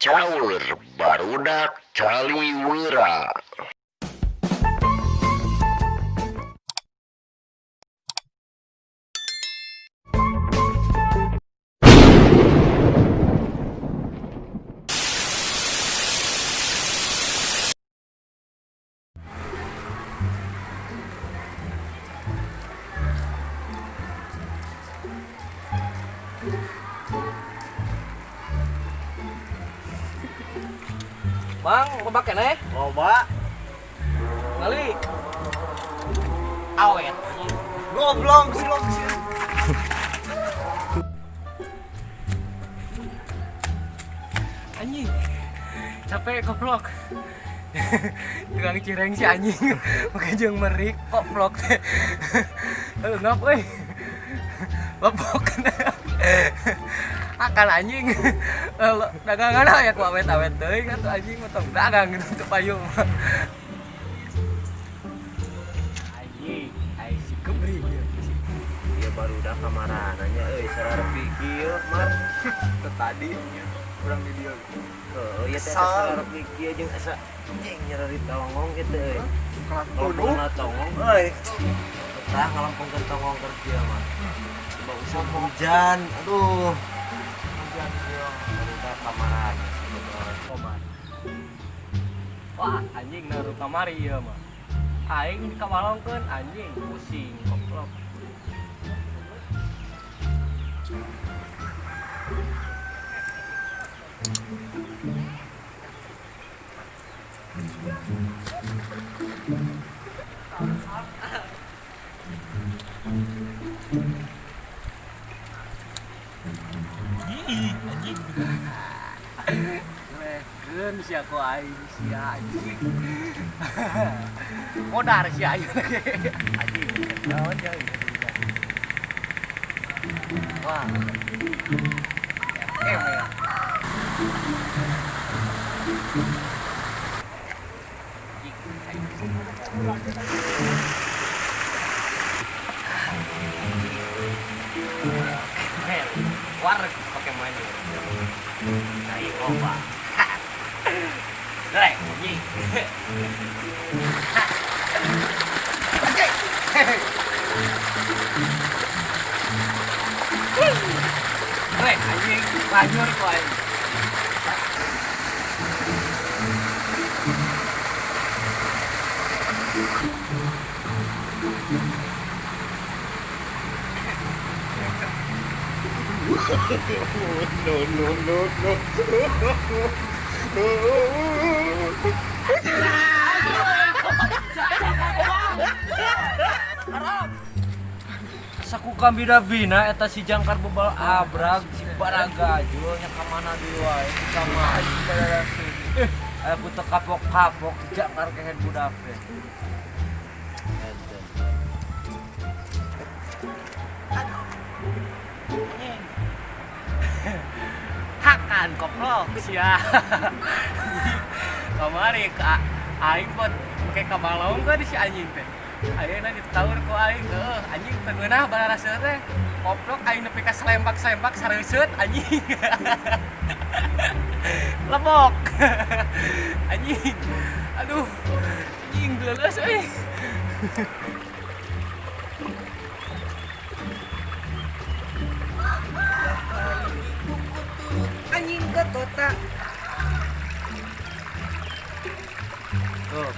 Caur barudak Caliwera. Bang, mau pakai nih? Loba, Kali. Awet. goblok sih. Anjing. Capek goblok. Tukang cireng si anjing. Pakai jeung merik goblok teh. Ngap euy. Lepok. Akan anjing. Dagangan aya ku awet-awet teuing atuh anjing mah tong dagang gitu teu payung. Anjing, ai si kebri. Ya baru udah kamarananya, sararep kieu mar tadi urang di dieu. Ya teh sararep kieu jeung asa anjing nyarari tongong kitu euy. Ngalampung tongong euy. Tah ngalampungkeun tongong kerja mah. Bau usah hujan, aduh. Hujan kieu baru udah kamarannya Kobar. Wah, anjing naruh kamari ieu mah. Aing dikawalongkeun anjing pusing goblok. Lekeun sia ku aing sia anjing. Modar sia aing anjing. Naon jeung. Wah. Ya. Wareg pakai main. Ayo coba. Dai, anjing. Hei, anjing, lajur kok anjing. Saku kambida-bina eta si jangkar bebal abrag si baragajul nya ka mana deui wae ka mah aya butuh kapok-kapok jangkar kehen budak teh. Hakan koplok sia. Kamari ka aing pot make kabalong ka di si anjing teh. Ayeuna ditawur ku aing, anjing teu ngeunah bararaseur teh. Koplok aing nepi ka selembak-selembak sareuseut anjing. Lebok. Anjing. Aduh. Anjing leuleus euy. Anjing ke kota. Tuh.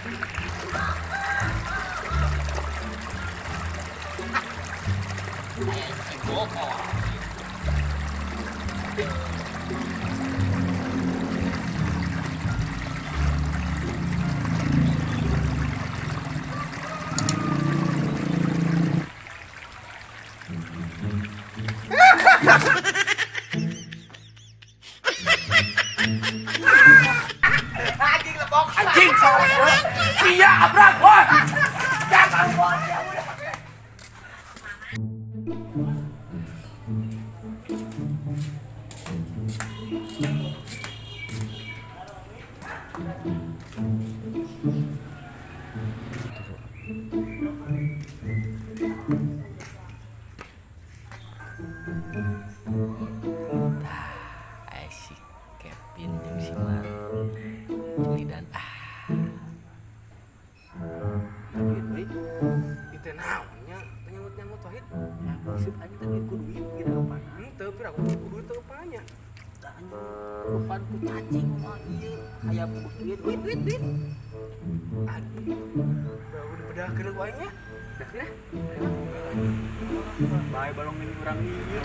Anjing salah. Sia abrak, woi. Jangan bocah. Si Kevin jeung si pahit. Maksud aja tadi kudu gitu apa? Henteu pira aku kudu teu apanya. Depan ku cacing mah ieu aya duit. Aduh. Udah bedah keur wae nya. Dah ya. Bae balong ini urang ieu.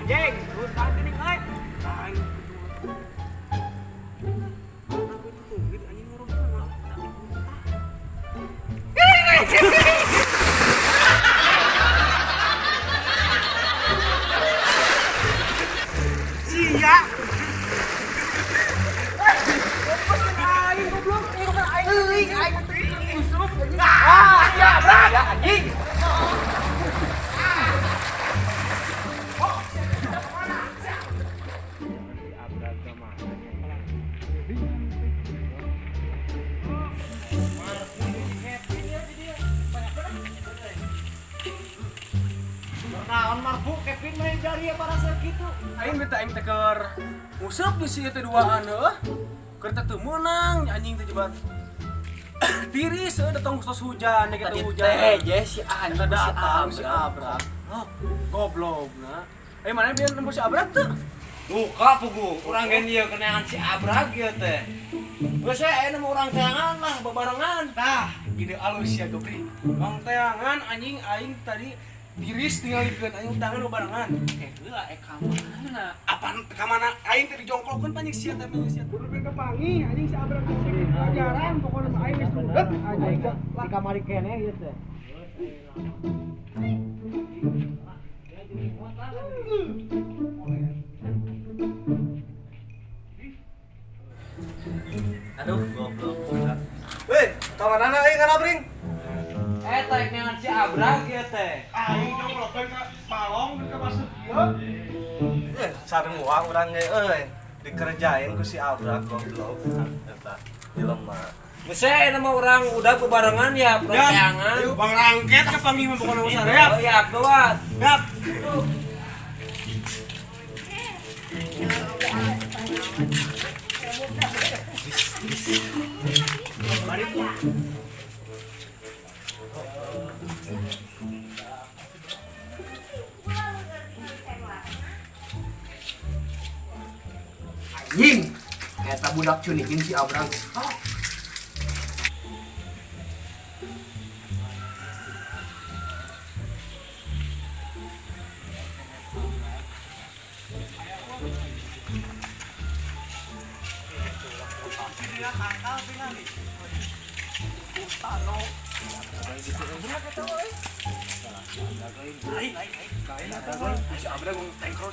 Anjing, turun tangan gini euy. Aing Sia. Aing goblok, ini bukan aing teuing, aing teuing busuk. Ya, brak. Anjing. Naon marbu Kevin main dari para segitu. Aing minta aing teh keur nguseup di sieu teh duaan heuh. Keur teh teu meunang anjing teh jebat. Tiris heuh datang tos hujan, nek teh hujan. Teh si anjing Datang si Abrak. Oh, goblokna. Mana biar nembus si Abrak teh? Buka pugu, urang gen ieu keneangan si Abrag ieu teh. Geus aya nemu urang teangan lah babarengan. Tah, ide alus ya Gobri. Mang teangan anjing aing tadi tiris tinggal dikeun aing tangan barengan. Heula ka mana? Apaan ka mana aing teh dijongkolkeun panjang sia teh panjang sia. Kudu ke pangi anjing si Abrak pelajaran pokona aing geus rudet anjing. Di kamari keneh ieu teh. Aduh, goblok. Weh, ka mana aing kana bring? Eta keneangan si Abrag ieu teh. Aing jongkolkeun ka balong ke masuk ieu. Sareng uang urang ge euy. Dikerjain ku si Abrak goblok. Eta jelema. Geus aya nemu urang udah bebarengan ya teangan. Bang rangket ka panggih mah pokona usah ya. Oh ya, buat. Yap. Anjing, eta budak cunikin si Abrang.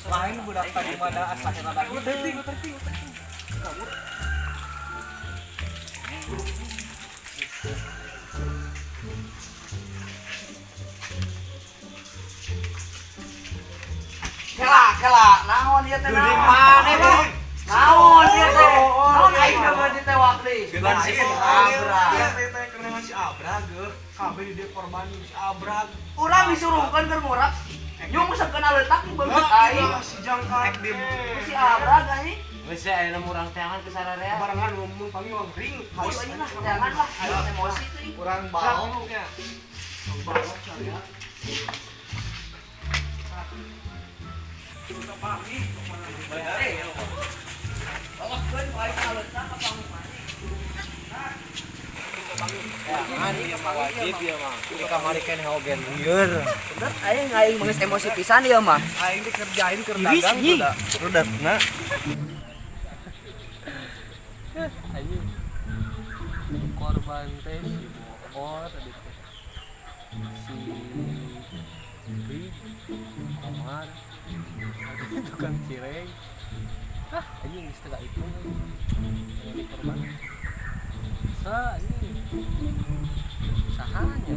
Lain budak tadi mana asahna lagi. Terting. Kela, naon ieu teh naon? Mane teh? Naon ieu teh? Naon aing geus ditewak deui? Dengan si Abrag. Iya teh kenangan si Abrag geuh. Kabeh di dieu korban si Abrag. Urang disuruhkeun keur morak. Nyung sekeun letak di beungeut aing. Si jangkar di Si Abrag anjing. Geus aya nemu urang teangan ke sararea. barengan ngomong panggil wong ring. Ayo anjing lah, jangan lah. Ayo emosi teh. Urang balong nya. Balong cari ya. Kita pagi kemana? Bayar ya. Bawakeun bae ka letak ka panggih mani. Wajib ya mah. Di kamari keneh ogen lieur. Bener aing geus emosi pisan ieu mah. Aing dikerjain keur dagang udah rudetna. Anjing korban teh si Boor tadi teh si Bri Komar ada tukang cireng anjing setengah itu jadi korban anjing sahanya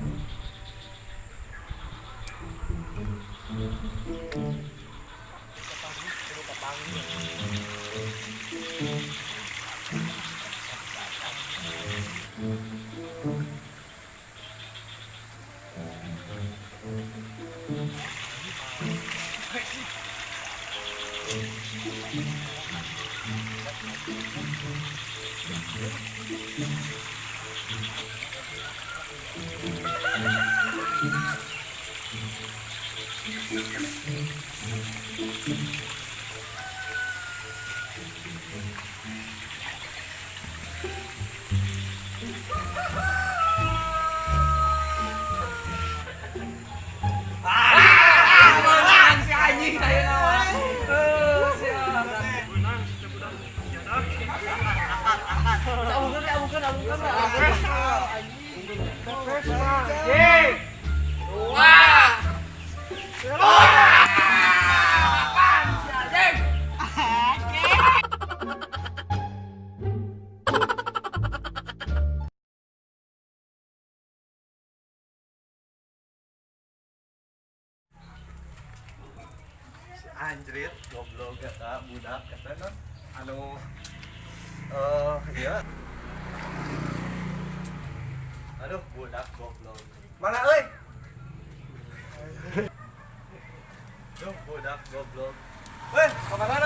Anjrit, goblok kata budak kata non anu ya. Aduh, budak goblok. Mana euy? Duh, budak goblok. Weh, kemana?